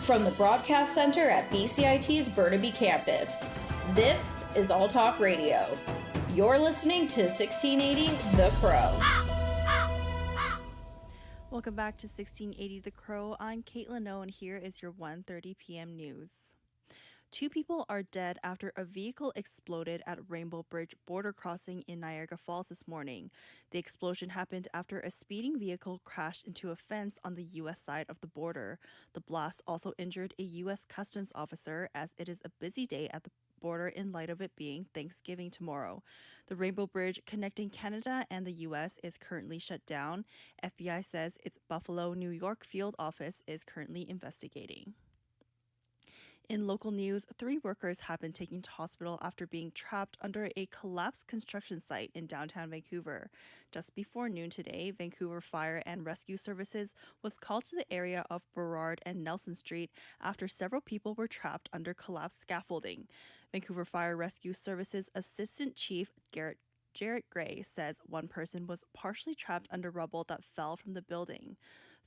From the Broadcast Center at BCIT's Burnaby Campus, this is All Talk Radio. You're listening to 1680 The Crow. Welcome back to 1680 The Crow. I'm Caitlin O, and here is your 1:30 p.m. news. 2 people are dead after a vehicle exploded at Rainbow Bridge border crossing in Niagara Falls this morning. The explosion happened after a speeding vehicle crashed into a fence on the U.S. side of the border. The blast also injured a U.S. Customs officer, as it is a busy day at the border in light of it being Thanksgiving tomorrow. The Rainbow Bridge connecting Canada and the U.S. is currently shut down. FBI says its Buffalo, New York field office is currently investigating. In local news, 3 workers have been taken to hospital after being trapped under a collapsed construction site in downtown Vancouver. Just before noon today, Vancouver Fire and Rescue Services was called to the area of Burrard and Nelson Street after several people were trapped under collapsed scaffolding. Vancouver Fire Rescue Services Assistant Chief Jarrett Gray says one person was partially trapped under rubble that fell from the building.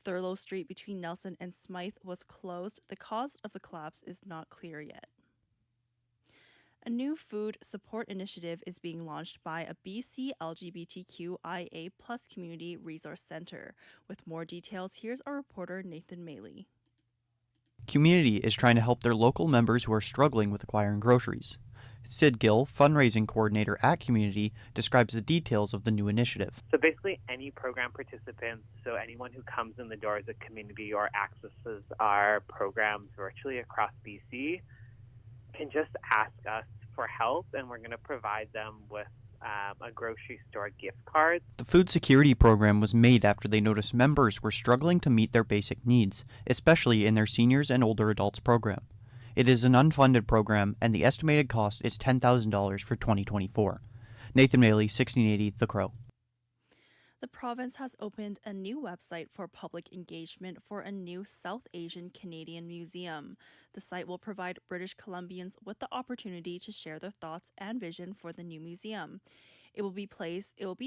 Thurlow Street between Nelson and Smythe was closed. The cause of the collapse is not clear yet. A new food support initiative is being launched by a BC LGBTQIA+ Community Resource Center. With more details, here's our reporter Nathan Maley. Community is trying to help their local members who are struggling with acquiring groceries. Sid Gill, fundraising coordinator at Community, describes the details of the new initiative. So basically any program participants, so anyone who comes in the doors of Community or accesses our programs virtually across BC, can just ask us for help, and we're going to provide them with a grocery store gift card. The food security program was made after they noticed members were struggling to meet their basic needs, especially in their seniors and older adults program. It is an unfunded program, and the estimated cost is $10,000 for 2024. Nathan Maley, 1680 The Crow. The province has opened a new website for public engagement for a new South Asian Canadian museum. The site will provide British Columbians with the opportunity to share their thoughts and vision for the new museum. It will be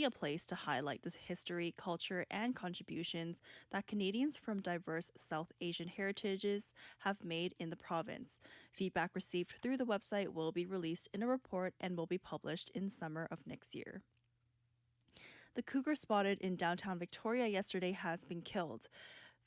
a place to highlight the history, culture, and contributions that Canadians from diverse South Asian heritages have made in the province. Feedback received through the website will be released in a report and will be published in summer of next year. The cougar spotted in downtown Victoria yesterday has been killed.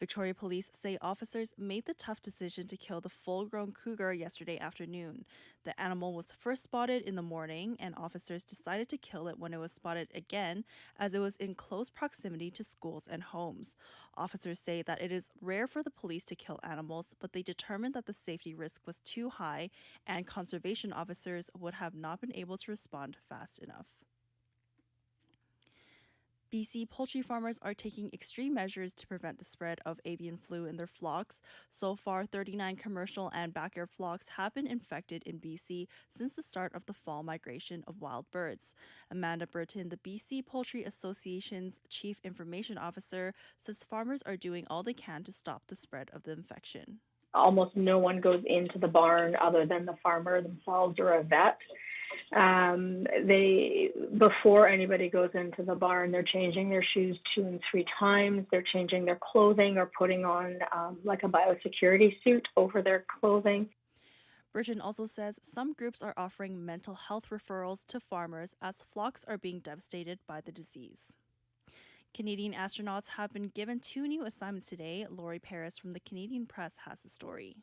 Victoria Police say officers made the tough decision to kill the full-grown cougar yesterday afternoon. The animal was first spotted in the morning, and officers decided to kill it when it was spotted again, as it was in close proximity to schools and homes. Officers say that it is rare for the police to kill animals, but they determined that the safety risk was too high, and conservation officers would have not been able to respond fast enough. BC poultry farmers are taking extreme measures to prevent the spread of avian flu in their flocks. So far, 39 commercial and backyard flocks have been infected in BC since the start of the fall migration of wild birds. Amanda Burton, the BC Poultry Association's Chief Information Officer, says farmers are doing all they can to stop the spread of the infection. Almost no one goes into the barn other than the farmer themselves or a vet. Before anybody goes into the barn, they're changing their shoes 2 and 3 times. They're changing their clothing or putting on like a biosecurity suit over their clothing. Burton also says some groups are offering mental health referrals to farmers as flocks are being devastated by the disease. Canadian astronauts have been given 2 new assignments today. Laurie Paris from the Canadian Press has the story.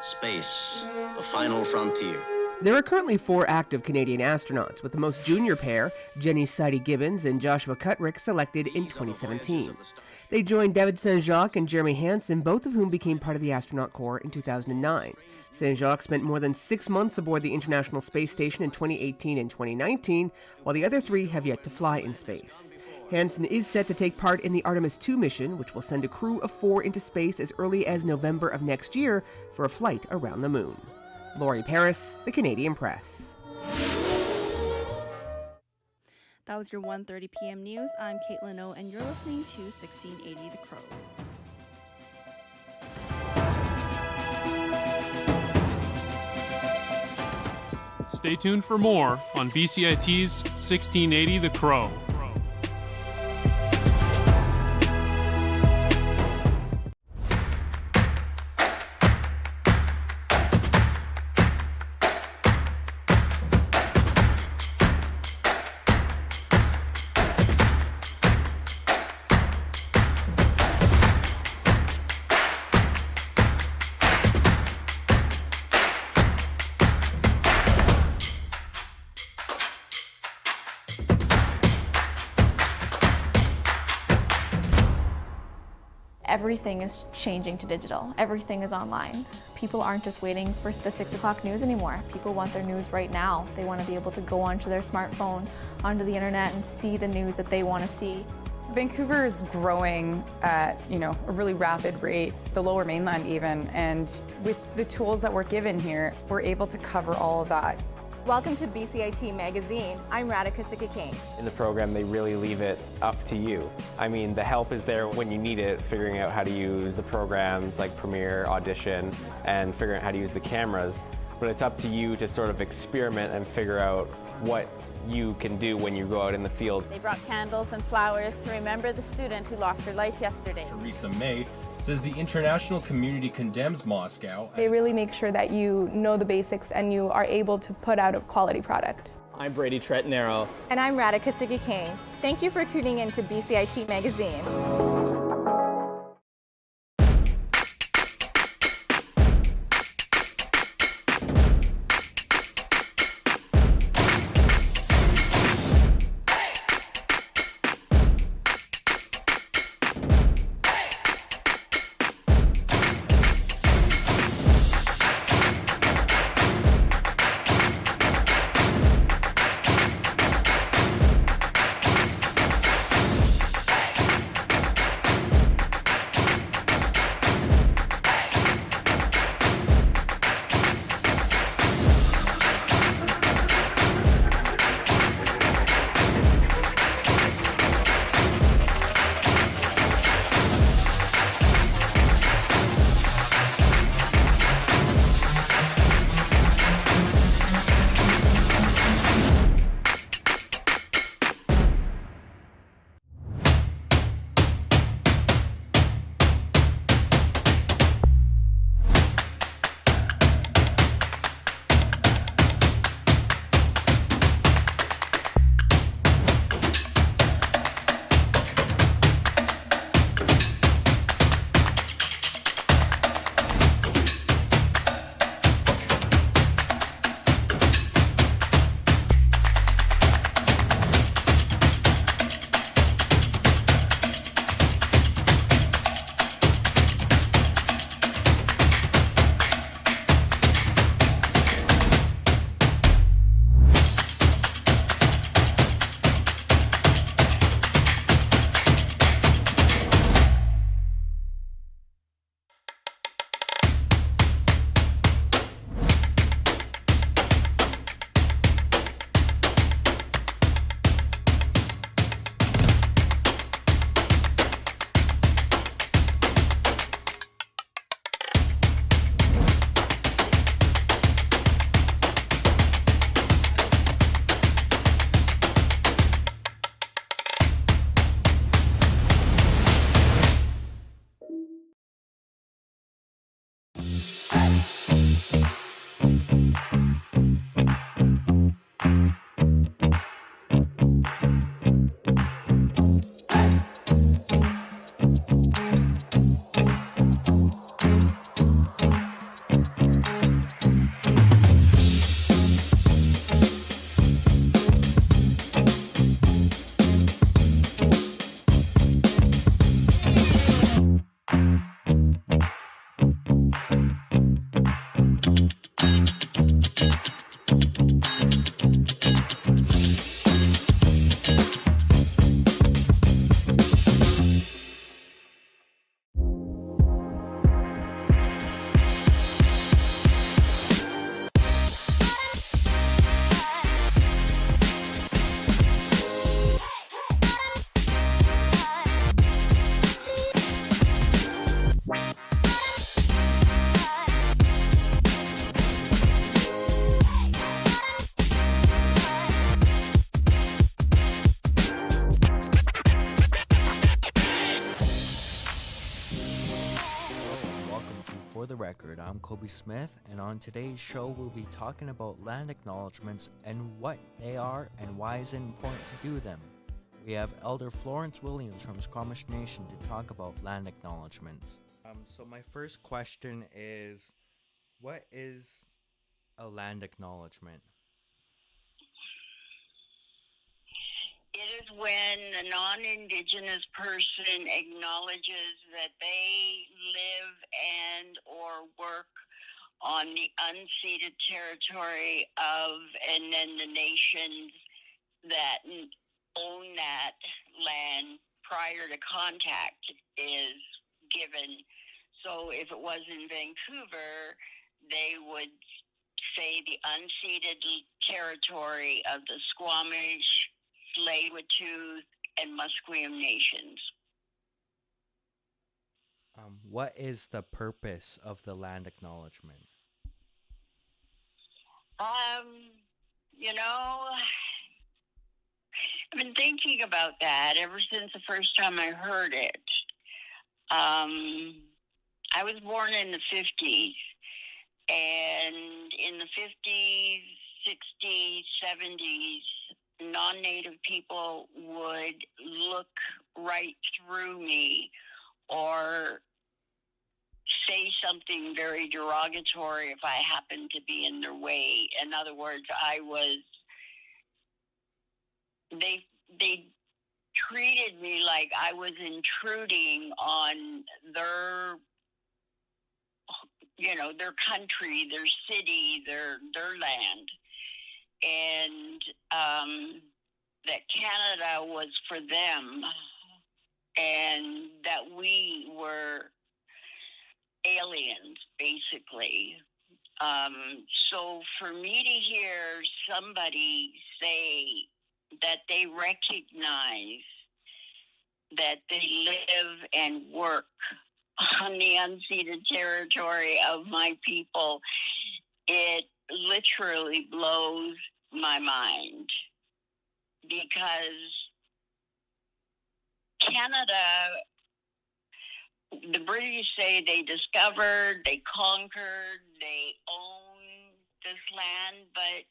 Space, the final frontier. There are currently 4 active Canadian astronauts, with the most junior pair, Jenny Sidey-Gibbons and Joshua Kutrick, selected in 2017. They joined David Saint-Jacques and Jeremy Hansen, both of whom became part of the astronaut corps in 2009. Saint-Jacques spent more than 6 months aboard the International Space Station in 2018 and 2019, while the other 3 have yet to fly in space. Hansen is set to take part in the Artemis 2 mission, which will send a crew of 4 into space as early as November of next year for a flight around the moon. Laurie Paris, the Canadian Press. That was your 1:30 p.m. news. I'm Caitlin O, and you're listening to 1680 The Crow. Stay tuned for more on BCIT's 1680 The Crow. everything is changing to digital. Everything is online. People aren't just waiting for the 6 o'clock news anymore. People want their news right now. They want to be able to go onto their smartphone, onto the internet, and see the news that they want to see. Vancouver is growing at, a really rapid rate, the Lower Mainland even, and with the tools that we're given here, we're able to cover all of that. Welcome to BCIT Magazine. I'm Radhika Sikki-King. In the program, they really leave it up to you. I mean, the help is there when you need it, figuring out how to use the programs like Premiere, Audition, and figuring out how to use the cameras. But it's up to you to sort of experiment and figure out what you can do when you go out in the field. They brought candles and flowers to remember the student who lost her life yesterday. Theresa May says the international community condemns Moscow. They really make sure that you know the basics and you are able to put out a quality product. I'm Brady Tretanero. And I'm Radhika Sikki-King. Thank you for tuning in to BCIT Magazine. Record. I'm Kobe Smith, and on today's show we'll be talking about land acknowledgements and what they are and why is it important to do them. We have Elder Florence Williams from Squamish Nation to talk about land acknowledgements. So my first question is, what is a land acknowledgement? It is when a non-Indigenous person acknowledges that they live and or work on the unceded territory of, and then the nations that own that land prior to contact is given. So if it was in Vancouver, they would say the unceded territory of the Squamish, Tsleil-Waututh, and Musqueam nations. What is the purpose of the land acknowledgement? You know, I've been thinking about that ever since the first time I heard it. I was born in the 50s, and in the 50s, 60s, 70s, non-Native people would look right through me or say something very derogatory if I happened to be in their way. In other words, they treated me like I was intruding on their, their country, their city, their land. And that Canada was for them, and that we were aliens, basically. So for me to hear somebody say that they recognize that they live and work on the unceded territory of my people, it literally blows my mind, because Canada, the British say they discovered, they conquered, they own this land, but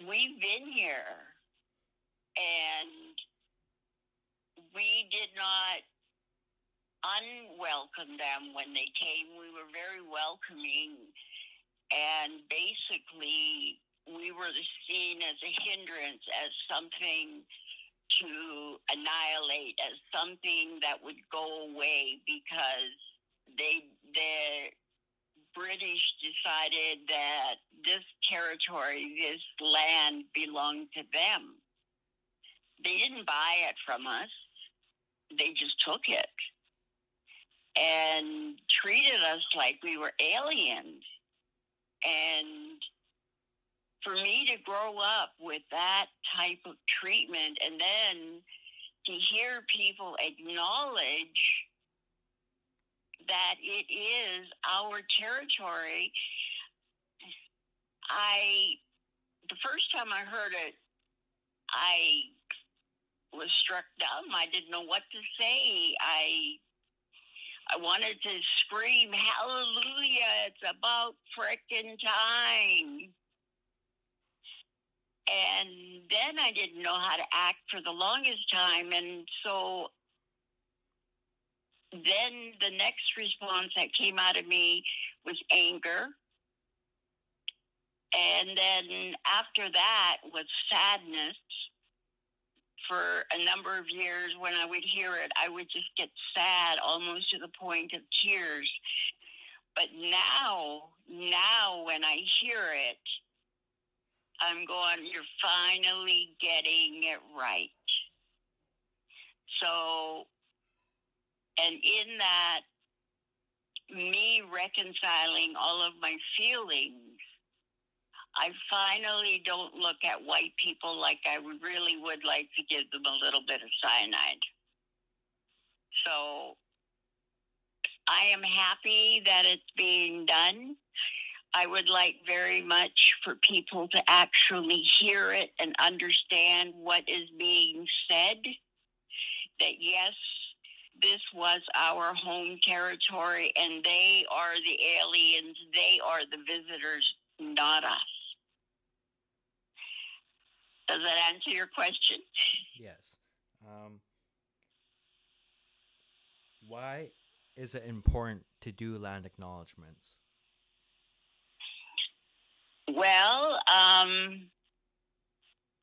we've been here, and we did not unwelcome them when they came. We were very welcoming, and basically we were seen as a hindrance, as something to annihilate, as something that would go away, because the British decided that this territory, this land belonged to them. They didn't buy it from us. They just took it and treated us like we were aliens. And for me to grow up with that type of treatment, and then to hear people acknowledge that it is our territory, the first time I heard it, I was struck dumb. I didn't know what to say. I wanted to scream, hallelujah, it's about frickin' time. And then I didn't know how to act for the longest time. And so then the next response that came out of me was anger. And then after that was sadness. For a number of years, when I would hear it, I would just get sad, almost to the point of tears. But now when I hear it, I'm going, you're finally getting it right. So, and in that, me reconciling all of my feelings, I finally don't look at white people like I really would like to give them a little bit of cyanide. So I am happy that it's being done. I would like very much for people to actually hear it and understand what is being said. That yes, this was our home territory, and they are the aliens, they are the visitors, not us. Does that answer your question? Yes. Why is it important to do land acknowledgements? Well,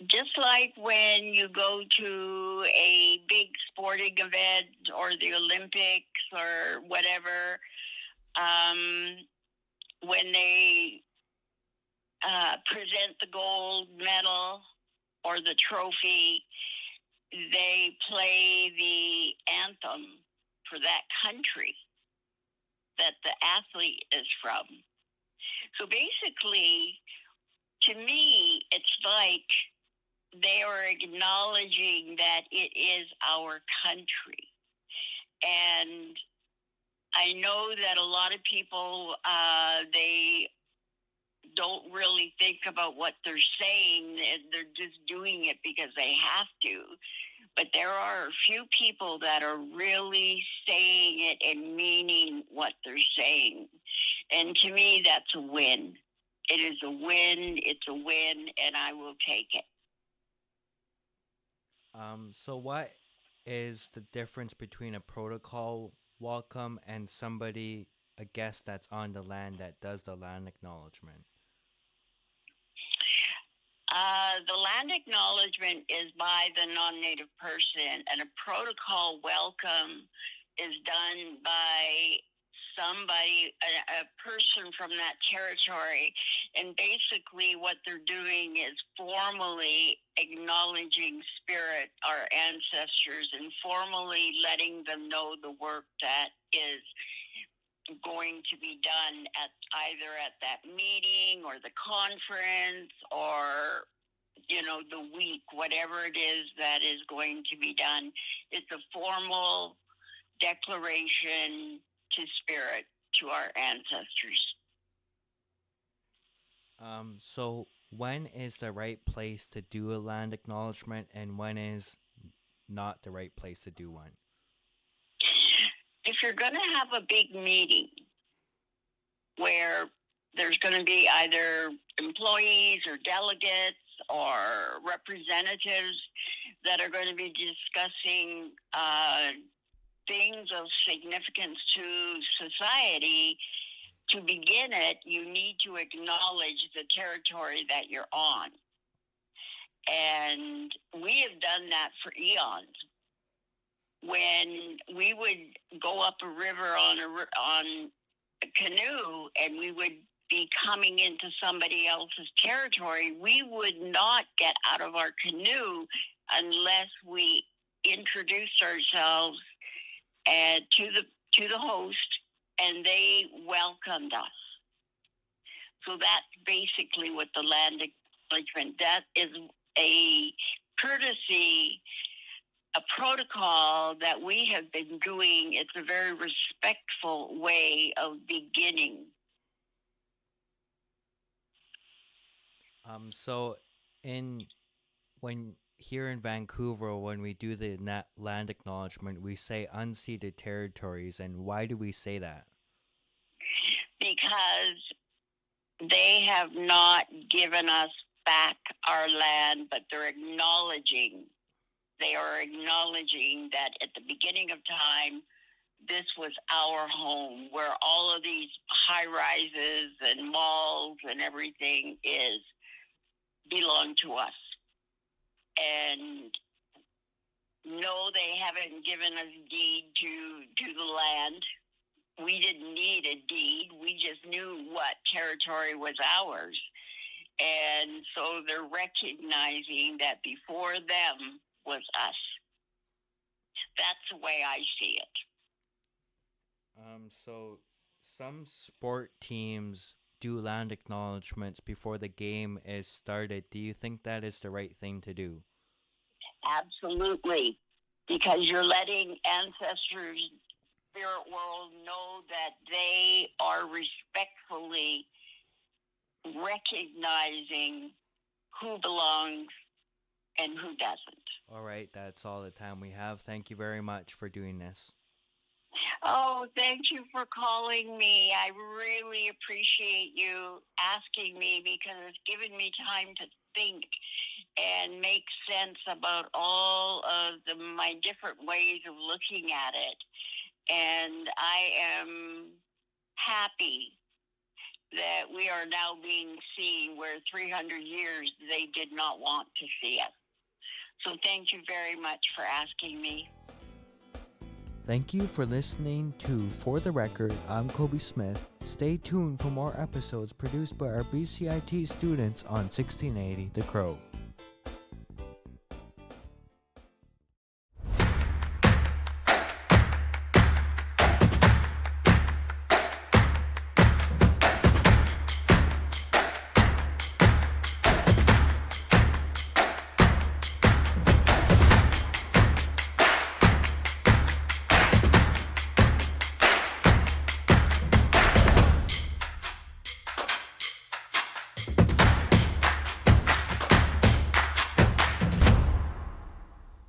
just like when you go to a big sporting event or the Olympics or whatever, when they present the gold medal or the trophy, they play the anthem for that country that the athlete is from. So basically, to me, it's like they are acknowledging that it is our country. And I know that a lot of people, they don't really think about what they're saying. They're just doing it because they have to. But there are a few people that are really saying it and meaning what they're saying. And to me, that's a win. It is a win. It's a win, and I will take it. So what is the difference between a protocol welcome and somebody, a guest that's on the land that does the land acknowledgement? The land acknowledgement is by the non-native person, and a protocol welcome is done by somebody, a person from that territory. And basically what they're doing is formally acknowledging spirit, our ancestors, and formally letting them know the work that is going to be done at either at that meeting or the conference or, you know, the week, whatever it is that is going to be done. It's a formal declaration to spirit, to our ancestors. So when is the right place to do a land acknowledgement and when is not the right place to do one? If you're going to have a big meeting where there's going to be either employees or delegates or representatives that are going to be discussing things of significance to society, to begin it, you need to acknowledge the territory that you're on. And we have done that for eons. When we would go up a river on a canoe and we would be coming into somebody else's territory, we would not get out of our canoe unless we introduced ourselves and to the host, and they welcomed us. So that's basically what the land acknowledgement, that is a courtesy, a protocol that we have been doing. It's a very respectful way of beginning. So here in Vancouver, when we do the land acknowledgement, we say unceded territories. And why do we say that? Because they have not given us back our land, but they are acknowledging that at the beginning of time, this was our home, where all of these high rises and malls and everything belong to us. And no, they haven't given us deed to the land. We didn't need a deed. We just knew what territory was ours. And so they're recognizing that before them was us. That's the way I see it. So some sport teams do land acknowledgements before the game is started. Do you think that is the right thing to do? Absolutely, because you're letting ancestors, spirit world, know that they are respectfully recognizing who belongs and who doesn't. All right, that's all the time we have. Thank you very much for doing this. Oh, thank you for calling me. I really appreciate you asking me, because it's given me time to think and make sense about all of my different ways of looking at it. And I am happy that we are now being seen where 300 years they did not want to see us. So thank you very much for asking me. Thank you for listening to For the Record. I'm Kobe Smith. Stay tuned for more episodes produced by our BCIT students on 1680 The Crow.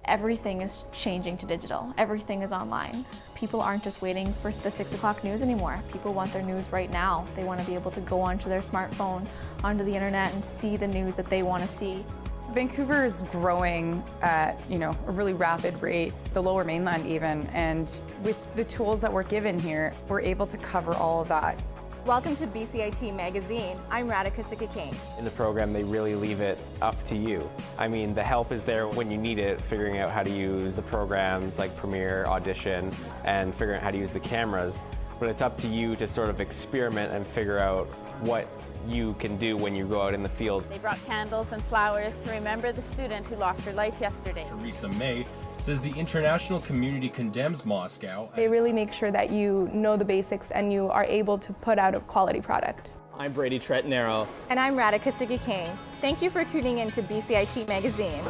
Everything is changing to digital. Everything is online. People aren't just waiting for the 6 o'clock news anymore. People want their news right now. They want to be able to go onto their smartphone, onto the internet, and see the news that they want to see. Vancouver is growing at, a really rapid rate, the Lower Mainland even, and with the tools that we're given here, we're able to cover all of that. Welcome to BCIT Magazine. I'm Radhika Sikakane. In the program, they really leave it up to you. I mean, the help is there when you need it, figuring out how to use the programs like Premiere, Audition, and figuring out how to use the cameras. But it's up to you to sort of experiment and figure out what you can do when you go out in the field. They brought candles and flowers to remember the student who lost her life yesterday. Theresa May says the international community condemns Moscow. They really make sure that you know the basics and you are able to put out a quality product. I'm Brady Trentanero. And I'm Radhika Sikakane. Thank you for tuning in to BCIT Magazine.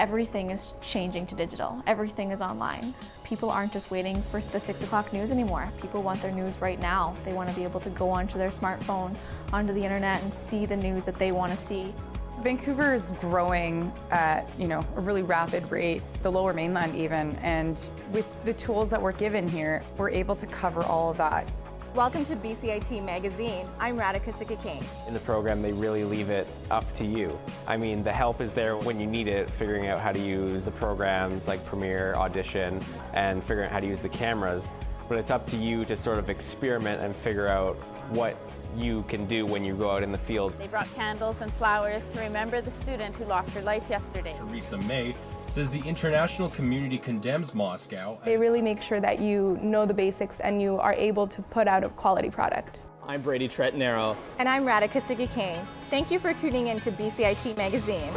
everything is changing to digital. Everything is online. People aren't just waiting for the 6 o'clock news anymore. People want their news right now. They want to be able to go onto their smartphone, onto the internet, and see the news that they want to see. Vancouver is growing at, a really rapid rate, the Lower Mainland even, and with the tools that we're given here, we're able to cover all of that. Welcome to BCIT Magazine. I'm Radhika Sikakane. In the program, they really leave it up to you. I mean, the help is there when you need it, figuring out how to use the programs like Premiere, Audition, and figuring out how to use the cameras. But it's up to you to sort of experiment and figure out what you can do when you go out in the field. They brought candles and flowers to remember the student who lost her life yesterday. Theresa May says the international community condemns Moscow. They really make sure that you know the basics and you are able to put out a quality product. I'm Brady Tretnero. And I'm Radhika Sikakane. Thank you for tuning in to BCIT Magazine.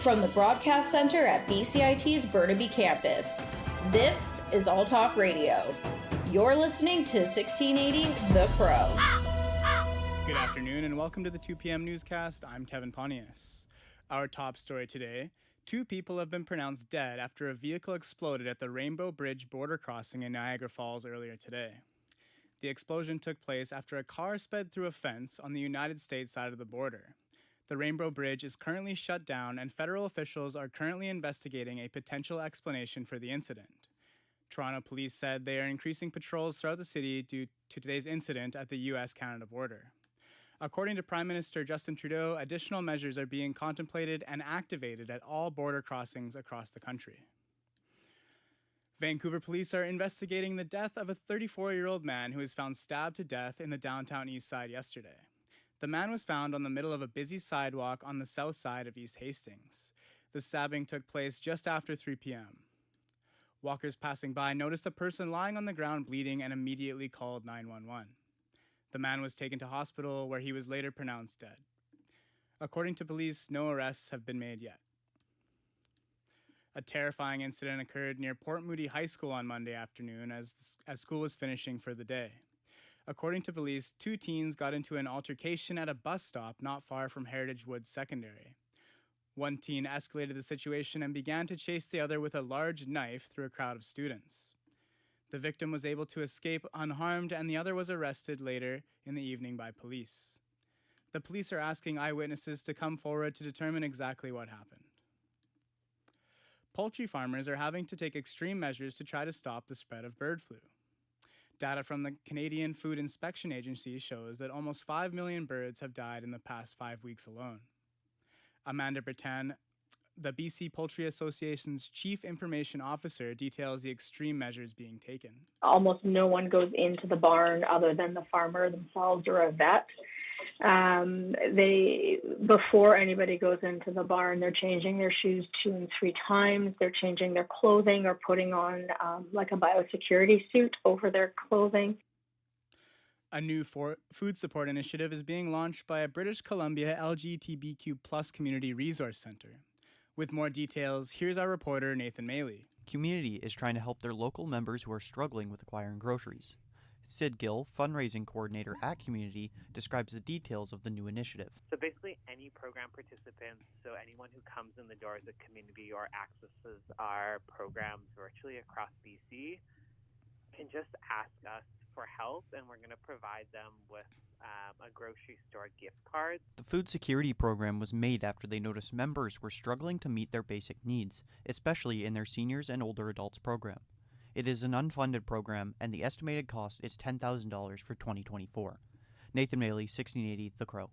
From the Broadcast Center at BCIT's Burnaby Campus, this is All Talk Radio. You're listening to 1680 The Crow. Good afternoon and welcome to the 2 p.m. newscast. I'm Kevin Pontius. Our top story today, 2 people have been pronounced dead after a vehicle exploded at the Rainbow Bridge border crossing in Niagara Falls earlier today. The explosion took place after a car sped through a fence on the United States side of the border. The Rainbow Bridge is currently shut down and federal officials are currently investigating a potential explanation for the incident. Toronto police said they are increasing patrols throughout the city due to today's incident at the U.S.-Canada border. According to Prime Minister Justin Trudeau, additional measures are being contemplated and activated at all border crossings across the country. Vancouver police are investigating the death of a 34-year-old man who was found stabbed to death in the downtown east side yesterday. The man was found on the middle of a busy sidewalk on the south side of East Hastings. The stabbing took place just after 3 p.m. Walkers passing by noticed a person lying on the ground bleeding and immediately called 911. The man was taken to hospital where he was later pronounced dead. According to police, no arrests have been made yet. A terrifying incident occurred near Port Moody High School on Monday afternoon as school was finishing for the day. According to police, 2 teens got into an altercation at a bus stop not far from Heritage Woods Secondary. One teen escalated the situation and began to chase the other with a large knife through a crowd of students. The victim was able to escape unharmed, and the other was arrested later in the evening by police. The police are asking eyewitnesses to come forward to determine exactly what happened. Poultry farmers are having to take extreme measures to try to stop the spread of bird flu. Data from the Canadian Food Inspection Agency shows that almost 5 million birds have died in the past 5 weeks alone. Amanda Bertan, the BC Poultry Association's Chief Information Officer, details the extreme measures being taken. Almost no one goes into the barn other than the farmer themselves or a vet. Before anybody goes into the barn, they're changing their shoes 2 and 3 times. They're changing their clothing or putting on like a biosecurity suit over their clothing. A new food support initiative is being launched by a British Columbia LGBTQ+ community resource center. With more details, here's our reporter Nathan Maley. Community is trying to help their local members who are struggling with acquiring groceries. Sid Gill, fundraising coordinator at Community, describes the details of the new initiative. So basically any program participants, so anyone who comes in the doors of Community or accesses our programs virtually across BC, can just ask us for help, and we're going to provide them with a grocery store gift card. The food security program was made after they noticed members were struggling to meet their basic needs, especially in their seniors and older adults program. It is an unfunded program, and the estimated cost is $10,000 for 2024. Nathan Maley, 1680 The Crow.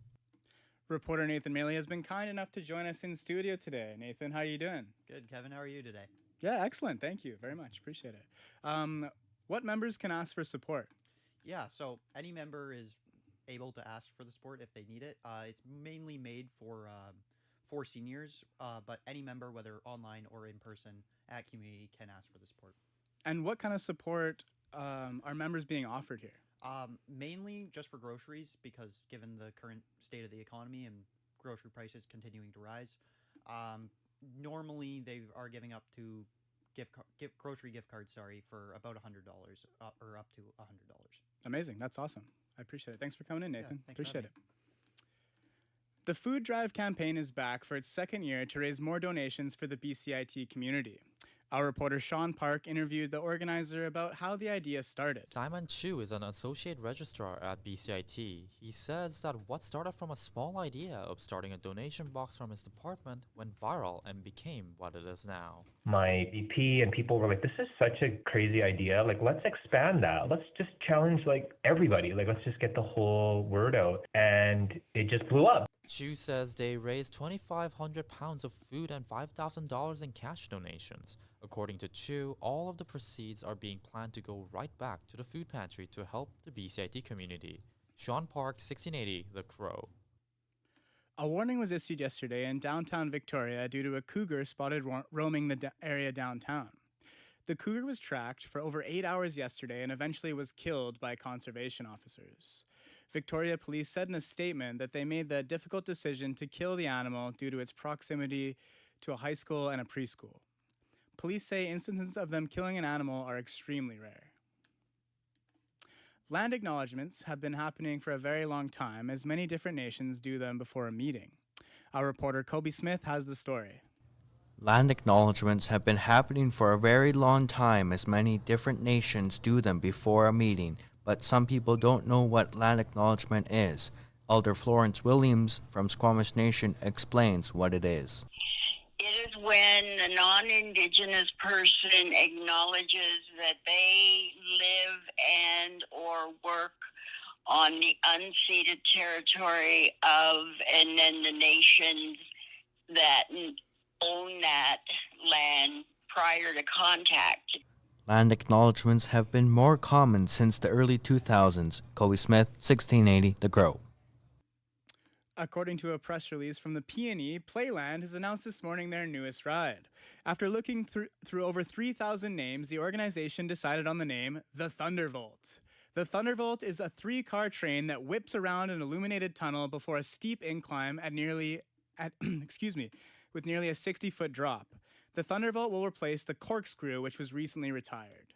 Reporter Nathan Maley has been kind enough to join us in studio today. Nathan, how are you doing? Good, Kevin. How are you today? Yeah, excellent. Thank you very much. Appreciate it. What members can ask for support? Yeah, so any member is able to ask for the support if they need it. It's mainly made for seniors, but any member, whether online or in person at Community, can ask for the support. And what kind of support are members being offered here? Mainly just for groceries, because given the current state of the economy and grocery prices continuing to rise, normally they are giving up to grocery gift cards, for about $100 or up to $100. Amazing. That's awesome. I appreciate it. Thanks for coming in, Nathan. Yeah, appreciate it. The Food Drive campaign is back for its second year to raise more donations for the BCIT community. Our reporter Sean Park interviewed the organizer about how the idea started. Simon Chu is an associate registrar at BCIT. He says that what started from a small idea of starting a donation box from his department went viral and became what it is now. My VP and people were like, this is such a crazy idea. Let's expand that. Let's just challenge everybody. Let's just get the whole word out. And it just blew up. Chu says they raised 2,500 pounds of food and $5,000 in cash donations. According to Chu, all of the proceeds are being planned to go right back to the food pantry to help the BCIT community. Sean Park, 1680 The Crow. A warning was issued yesterday in downtown Victoria due to a cougar spotted roaming the area downtown. The cougar was tracked for over 8 hours yesterday and eventually was killed by conservation officers. Victoria Police said in a statement that they made the difficult decision to kill the animal due to its proximity to a high school and a preschool. Police say instances of them killing an animal are extremely rare. Land acknowledgements have been happening for a very long time, as many different nations do them before a meeting. Our reporter Kobe Smith has the story. Land acknowledgements have been happening for a very long time, as many different nations do them before a meeting, but some people don't know what land acknowledgement is. Elder Florence Williams from Squamish Nation explains what it is. It is when a non-Indigenous person acknowledges that they live and or work on the unceded territory of, and then the nations that own that land prior to contact. Land acknowledgements have been more common since the early 2000s. Kobe Smith, 1680 The Crow. According to a press release from the PNE, Playland has announced this morning their newest ride. After looking through over 3,000 names, the organization decided on the name The Thunderbolt. The Thunderbolt is a 3-car train that whips around an illuminated tunnel before a steep incline with nearly a 60-foot drop. The Thunderbolt will replace the Corkscrew, which was recently retired.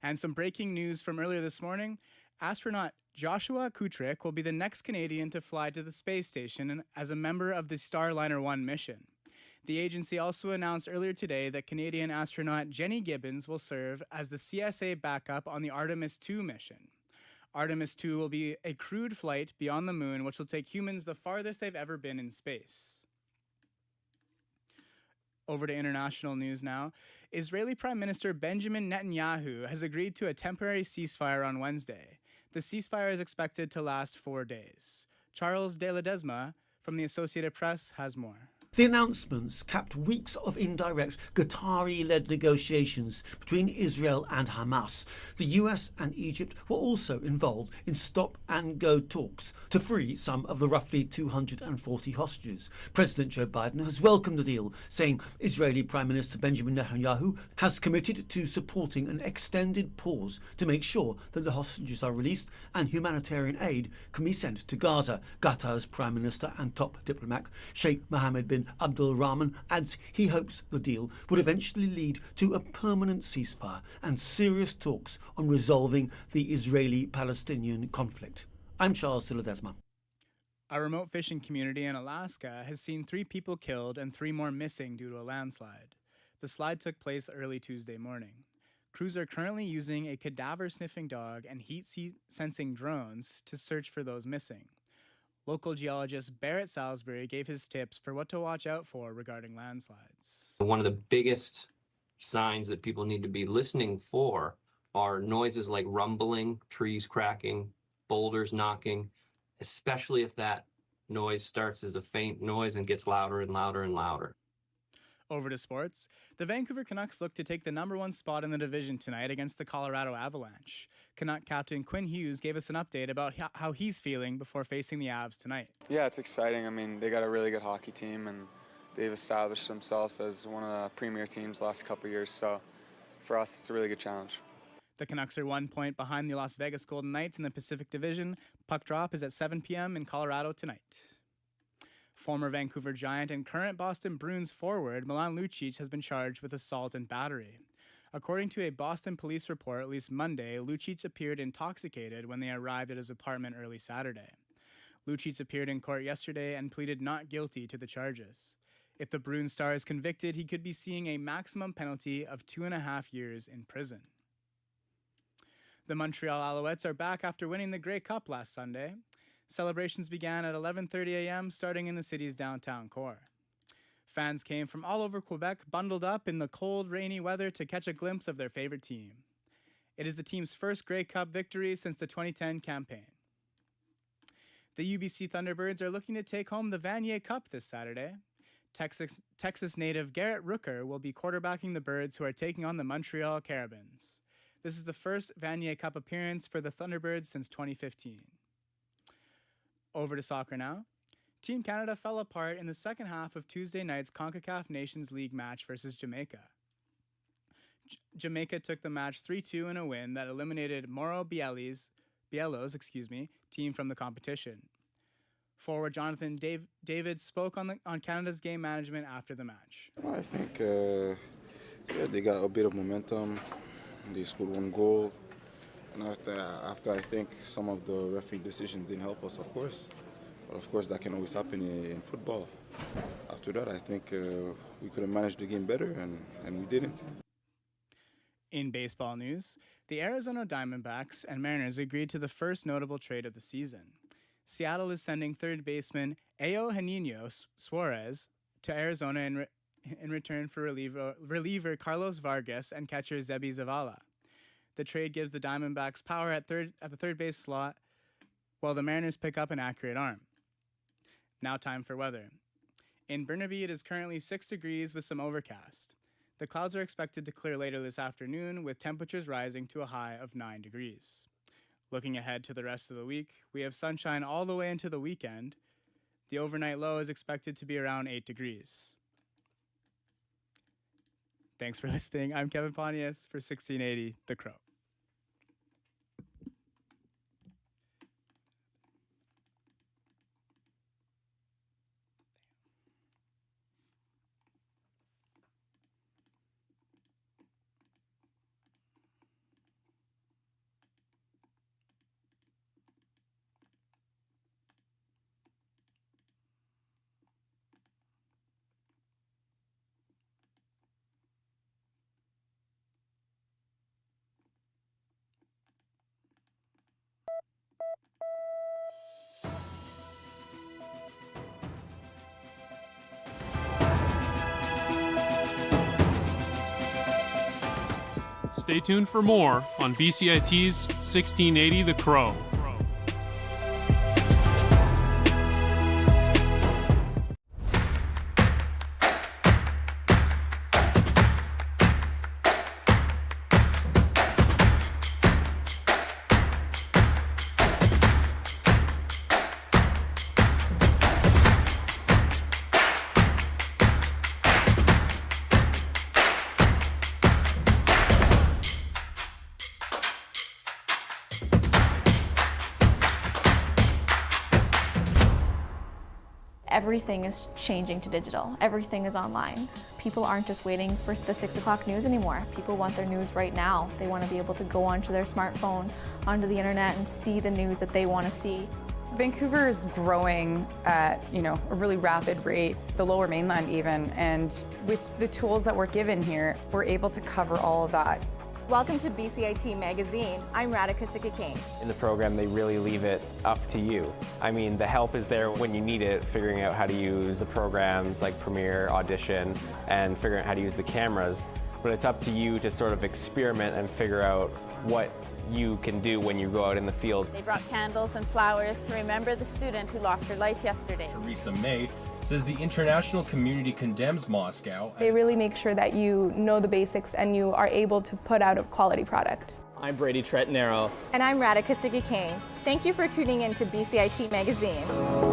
And some breaking news from earlier this morning: astronaut Joshua Kutrick will be the next Canadian to fly to the space station as a member of the Starliner 1 mission. The agency also announced earlier today that Canadian astronaut Jenny Gibbons will serve as the CSA backup on the Artemis II mission. Artemis II will be a crewed flight beyond the moon, which will take humans the farthest they've ever been in space. Over to international news now. Israeli Prime Minister Benjamin Netanyahu has agreed to a temporary ceasefire on Wednesday. The ceasefire is expected to last 4 days. Charles de Ledesma from the Associated Press has more. The announcements capped weeks of indirect Qatari-led negotiations between Israel and Hamas. The US and Egypt were also involved in stop-and-go talks to free some of the roughly 240 hostages. President Joe Biden has welcomed the deal, saying Israeli Prime Minister Benjamin Netanyahu has committed to supporting an extended pause to make sure that the hostages are released and humanitarian aid can be sent to Gaza. Qatar's Prime Minister and top diplomat Sheikh Mohammed bin Abdul Rahman adds he hopes the deal would eventually lead to a permanent ceasefire and serious talks on resolving the Israeli-Palestinian conflict. I'm Charles de Ledesma. A remote fishing community in Alaska has seen 3 people killed and 3 more missing due to a landslide. The slide took place early Tuesday morning. Crews are currently using a cadaver-sniffing dog and heat-sensing drones to search for those missing. Local geologist Barrett Salisbury gave his tips for what to watch out for regarding landslides. One of the biggest signs that people need to be listening for are noises like rumbling, trees cracking, boulders knocking, especially if that noise starts as a faint noise and gets louder and louder and louder. Over to sports. The Vancouver Canucks look to take the #1 spot in the division tonight against the Colorado Avalanche. Canuck captain Quinn Hughes gave us an update about how he's feeling before facing the Avs tonight. Yeah, it's exciting. I mean, they got a really good hockey team, and they've established themselves as one of the premier teams the last couple of years. So for us, it's a really good challenge. The Canucks are 1 point behind the Las Vegas Golden Knights in the Pacific Division. Puck drop is at 7 p.m. in Colorado tonight. Former Vancouver Giant and current Boston Bruins forward Milan Lucic has been charged with assault and battery. According to a Boston police report released Monday, Lucic appeared intoxicated when they arrived at his apartment early Saturday. Lucic appeared in court yesterday and pleaded not guilty to the charges. If the Bruins star is convicted, he could be seeing a maximum penalty of 2.5 years in prison. The Montreal Alouettes are back after winning the Grey Cup last Sunday. Celebrations began at 11:30 a.m., starting in the city's downtown core. Fans came from all over Quebec, bundled up in the cold, rainy weather to catch a glimpse of their favorite team. It is the team's first Grey Cup victory since the 2010 campaign. The UBC Thunderbirds are looking to take home the Vanier Cup this Saturday. Texas native Garrett Rooker will be quarterbacking the Birds, who are taking on the Montreal Carabins. This is the first Vanier Cup appearance for the Thunderbirds since 2015. Over to soccer now. Team Canada fell apart in the second half of Tuesday night's CONCACAF Nations League match versus Jamaica. Jamaica took the match 3-2 in a win that eliminated Mauro Biello's team from the competition. Forward Jonathan David spoke on Canada's game management after the match. I think they got a bit of momentum. They scored 1 goal. And after I think some of the referee decisions didn't help us, of course. But of course, that can always happen in football. After that, I think we could have managed the game better, and we didn't. In baseball news, the Arizona Diamondbacks and Mariners agreed to the first notable trade of the season. Seattle is sending third baseman Eugenio Suarez to Arizona in return for reliever Carlos Vargas and catcher Zebi Zavala. The trade gives the Diamondbacks power at the third base slot, while the Mariners pick up an accurate arm. Now time for weather. In Burnaby, it is currently 6 degrees with some overcast. The clouds are expected to clear later this afternoon, with temperatures rising to a high of 9 degrees. Looking ahead to the rest of the week, we have sunshine all the way into the weekend. The overnight low is expected to be around 8 degrees. Thanks for listening. I'm Kevin Pontius for 1680 The Crow. Stay tuned for more on BCIT's 1680 The Crow. Everything is changing to digital. Everything is online. People aren't just waiting for the 6 o'clock news anymore. People want their news right now. They want to be able to go onto their smartphone, onto the internet, and see the news that they want to see. Vancouver is growing at, a really rapid rate, the Lower Mainland even, and with the tools that we're given here, we're able to cover all of that. Welcome to BCIT Magazine. I'm Radhika Sikakane. In the program, they really leave it up to you. I mean, the help is there when you need it, figuring out how to use the programs like Premiere, Audition, and figuring out how to use the cameras. But it's up to you to sort of experiment and figure out what you can do when you go out in the field. They brought candles and flowers to remember the student who lost her life yesterday. Theresa May says the international community condemns Moscow. They really make sure that you know the basics and you are able to put out a quality product. I'm Brady Tretnero. And I'm Radhika Sikakane. Thank you for tuning in to BCIT Magazine.